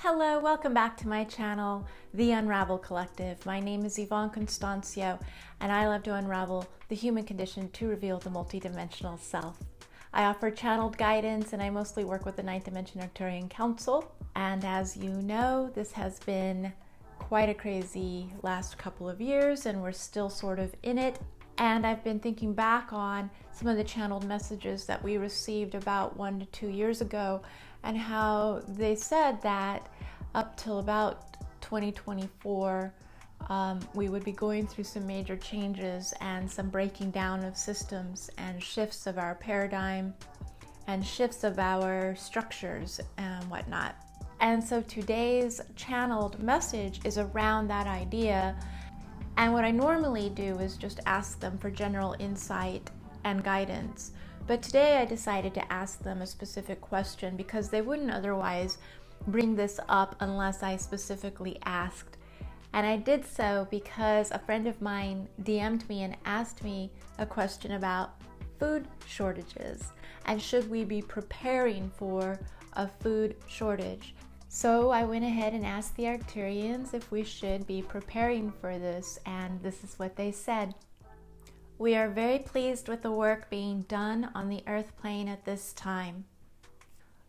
Hello, welcome back to my channel, The Unravel Collective. My name is Yvonne Constancio, and I love to unravel the human condition to reveal the multidimensional self. I offer channeled guidance, and I mostly work with the 9th Dimension Arcturian Council. And as you know, this has been quite a crazy last couple of years, and we're still sort of in it. And I've been thinking back on some of the channeled messages that we received about 1 to 2 years ago, and how they said that up till about 2024, we would be going through some major changes and some breaking down of systems and shifts of our paradigm and shifts of our structures and whatnot. And so today's channeled message is around that idea. And what I normally do is just ask them for general insight and guidance. But today I decided to ask them a specific question because they wouldn't otherwise bring this up unless I specifically asked. And I did so because a friend of mine DM'd me and asked me a question about food shortages and should we be preparing for a food shortage. So I went ahead and asked the Arcturians if we should be preparing for this, and this is what they said. We are very pleased with the work being done on the earth plane at this time.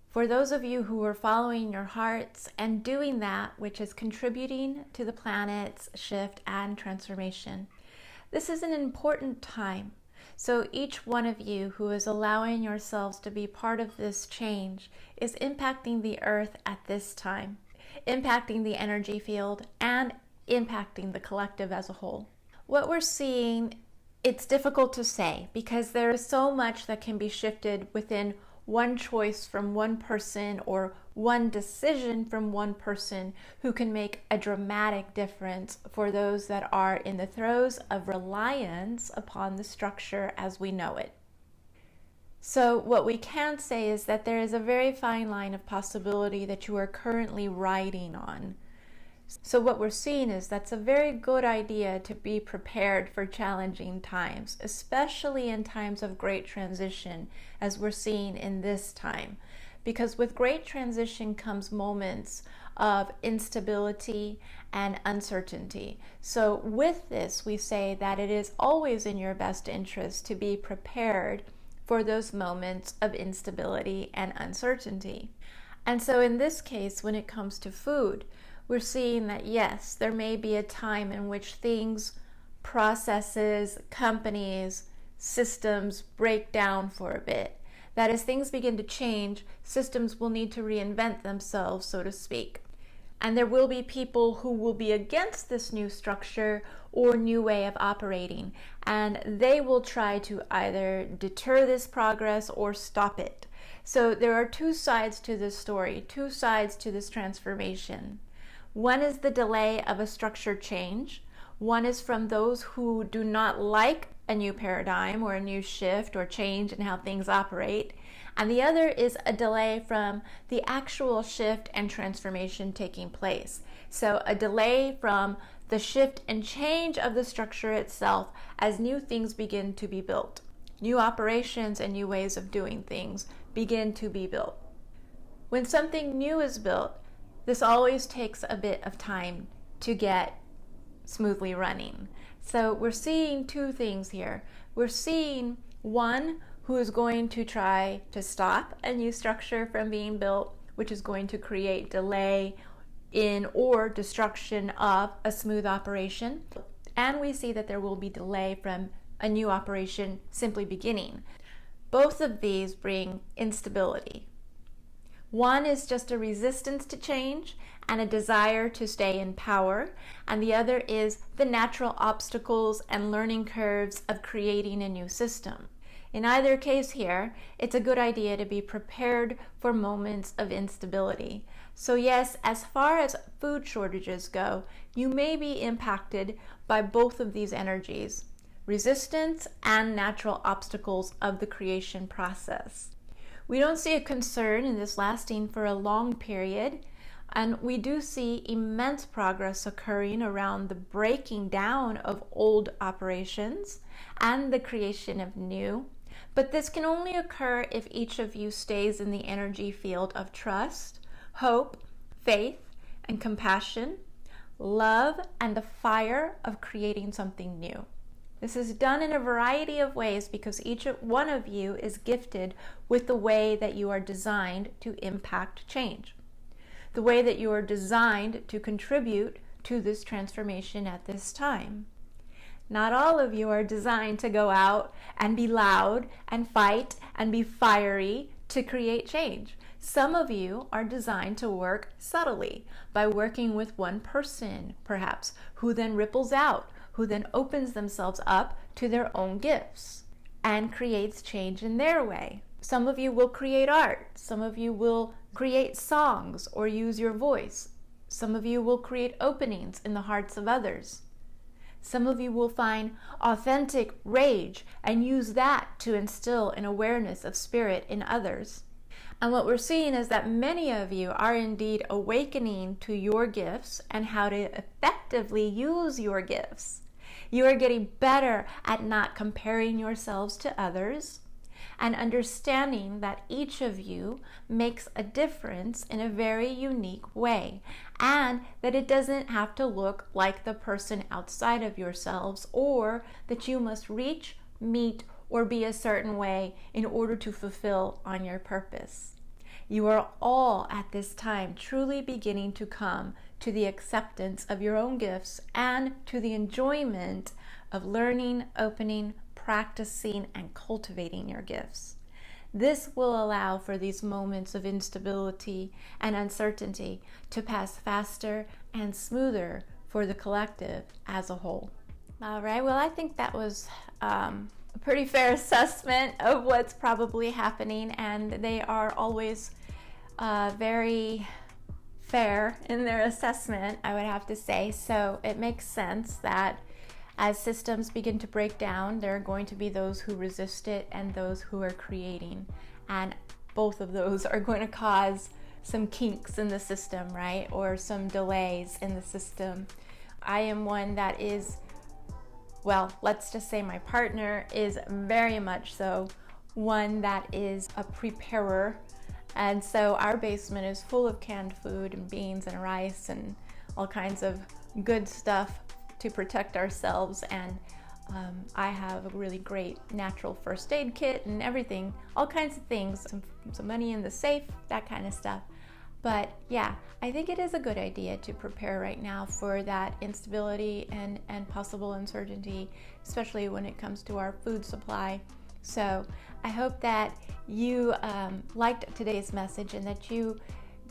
For those of you who are following your hearts and doing that which is contributing to the planet's shift and transformation, this is an important time. So each one of you who is allowing yourselves to be part of this change is impacting the earth at this time, impacting the energy field and impacting the collective as a whole. What we're seeing, it's difficult to say because there is so much that can be shifted within one choice from one person or one decision from one person who can make a dramatic difference for those that are in the throes of reliance upon the structure as we know it. So what we can say is that there is a very fine line of possibility that you are currently riding on. So what we're seeing is that's a very good idea to be prepared for challenging times, especially in times of great transition, as we're seeing in this time. Because with great transition comes moments of instability and uncertainty. So with this, we say that it is always in your best interest to be prepared for those moments of instability and uncertainty. And so in this case, when it comes to food, we're seeing that yes, there may be a time in which things, processes, companies, systems break down for a bit. That as things begin to change, systems will need to reinvent themselves, so to speak. And there will be people who will be against this new structure or new way of operating. And they will try to either deter this progress or stop it. So there are two sides to this story, two sides to this transformation. One is the delay of a structure change. One is from those who do not like a new paradigm or a new shift or change in how things operate. And the other is a delay from the actual shift and transformation taking place. So a delay from the shift and change of the structure itself as new things begin to be built. New operations and new ways of doing things begin to be built. When something new is built, this always takes a bit of time to get smoothly running. So we're seeing two things here. We're seeing one who is going to try to stop a new structure from being built, which is going to create delay in or destruction of a smooth operation. And we see that there will be delay from a new operation simply beginning. Both of these bring instability. One is just a resistance to change and a desire to stay in power, and the other is the natural obstacles and learning curves of creating a new system. In either case here, it's a good idea to be prepared for moments of instability. So yes, as far as food shortages go, you may be impacted by both of these energies, resistance and natural obstacles of the creation process. We don't see a concern in this lasting for a long period, and we do see immense progress occurring around the breaking down of old operations and the creation of new. But this can only occur if each of you stays in the energy field of trust, hope, faith, and compassion, love, and the fire of creating something new. This is done in a variety of ways because each one of you is gifted with the way that you are designed to impact change, the way that you are designed to contribute to this transformation at this time. Not all of you are designed to go out and be loud and fight and be fiery to create change. Some of you are designed to work subtly by working with one person, perhaps, who then ripples out, who then opens themselves up to their own gifts and creates change in their way. Some of you will create art. Some of you will create songs or use your voice. Some of you will create openings in the hearts of others. Some of you will find authentic rage and use that to instill an awareness of spirit in others. And what we're seeing is that many of you are indeed awakening to your gifts and how to effectively use your gifts. You are getting better at not comparing yourselves to others and understanding that each of you makes a difference in a very unique way, and that it doesn't have to look like the person outside of yourselves, or that you must reach, meet, or be a certain way in order to fulfill on your purpose. You are all at this time truly beginning to come to the acceptance of your own gifts and to the enjoyment of learning, opening, practicing, and cultivating your gifts. This will allow for these moments of instability and uncertainty to pass faster and smoother for the collective as a whole. All right, well, I think that was a pretty fair assessment of what's probably happening, and they are always very fair in their assessment, I would have to say. So it makes sense that as systems begin to break down, there are going to be those who resist it and those who are creating. And both of those are going to cause some kinks in the system, right? Or some delays in the system. I am one that is, well, let's just say my partner is very much so one that is a preparer. And so our basement is full of canned food and beans and rice and all kinds of good stuff to protect ourselves, and I have a really great natural first aid kit and everything, all kinds of things, some money in the safe, that kind of stuff. But yeah, I think it is a good idea to prepare right now for that instability and possible uncertainty, especially when it comes to our food supply. So I hope that you liked today's message and that you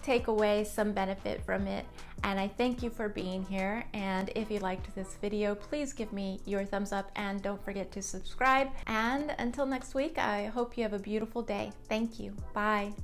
take away some benefit from it, and I thank you for being here. And if you liked this video, please give me your thumbs up and don't forget to subscribe. And until next week, I hope you have a beautiful day. Thank you. Bye.